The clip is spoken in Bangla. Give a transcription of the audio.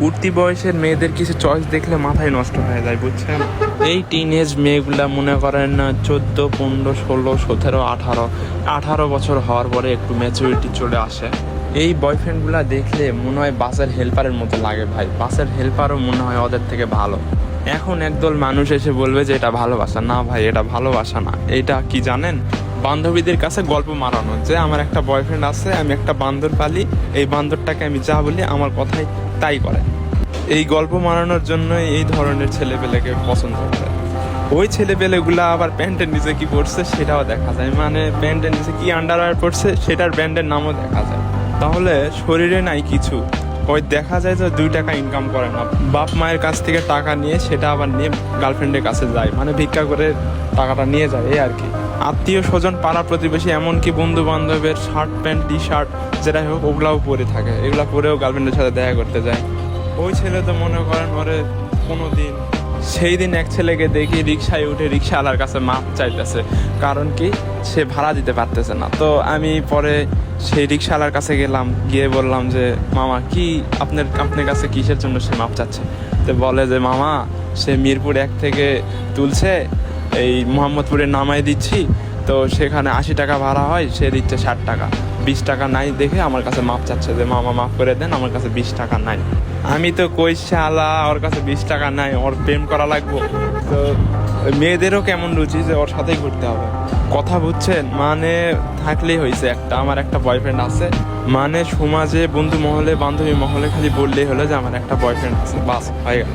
উঠতি বয়সের মেয়েদের কিছু চয়েস দেখলে মাথায় নষ্ট হয়ে যায়, বুঝছেন? এই টিনেজ মেয়েগুলা মনে করেন না 14, 15, 16, 17, 18 বছর হওয়ার পরে একটু ম্যাচুরিটি চলে আসে। এই বয়ফ্রেন্ডগুলা দেখলে মনে হয় বাসের হেল্পারের মতো লাগে ভাই। বাসের হেল্পারও মনে হয় ওদের থেকে ভালো। এখন একদল মানুষ এসে বলবে যে এটা ভালোবাসা না ভাই, এটা ভালোবাসা না। এটা কি জানেন? বান্ধবীদের কাছে গল্প মারানো, যে আমার একটা বয়ফ্রেন্ড আছে, আমি একটা বান্দর পালি, এই বান্দরটাকে আমি যা বলি আমার কথাই তাই করে। এই গল্প মারানোর জন্য এই ধরনের ছেলেপেলেকে পছন্দ করে। ওই ছেলেপেলেগুলা আবার প্যান্টের নিচে কি পড়ছে সেটাও দেখা যায়, মানে প্যান্টের নিচে কি আন্ডারওয়্যার পড়ছে সেটার ব্র্যান্ডের নামও দেখা যায়। তাহলে শরীরে নাই কিছু, ওই দেখা যায় যে 2 টাকা ইনকাম করে না, বাপ মায়ের কাছ থেকে টাকা নিয়ে সেটা আবার নিয়ে গার্লফ্রেন্ডের কাছে যায়, মানে ভিক্ষা করে টাকাটা নিয়ে যায়, এই আর কি। আত্মীয় স্বজন, পাড়া প্রতিবেশী, এমনকি বন্ধু বান্ধবের শার্ট প্যান্ট টি শার্ট যেটাই হোক ওগুলাও পরে থাকে, এগুলা পরেও গার্লফ্রেন্ডের সাথে দেখা করতে যায়। ওই ছেলে তো মনে করেন ওরে কোনো দিন, সেই দিন এক ছেলেকে দেখি রিক্সায় উঠে রিক্সাওয়ালার কাছে মাপ চাইতেছে, কারণ কি সে ভাড়া দিতে পারতেছে না। তো আমি পরে সেই রিক্সাওয়ালার কাছে গেলাম, গিয়ে বললাম যে মামা কি আপনার কাছে কিসের জন্য সে মাপ চাচ্ছে? তো বলে যে মামা সে মিরপুর 1 থেকে তুলছে, এই মোহাম্মদপুরে নামাই দিচ্ছি, তো সেখানে 80 টাকা ভাড়া হয়, সে দিচ্ছে 60 টাকা, 20 টাকা নাই দেখে আমার কাছে মাপ চাচ্ছে যে মামা মাফ করে দেন, আমার কাছে 20 টাকা নাই। আমি তো কই শালা ওর কাছে 20 টাকা নাই, ওর প্রেম করা লাগবো? তো মেয়েদেরও কেমন রুচি যে ওর সাথেই ঘুরতে হবে, কথা বুঝছেন? মানে থাকলেই হয়েছে একটা, আমার একটা বয়ফ্রেন্ড আছে, মানে সমাজে বন্ধু মহলে বান্ধবী মহলে খালি বললেই হলো যে আমার একটা বয়ফ্রেন্ড আছে, বাস হয়ে গেল।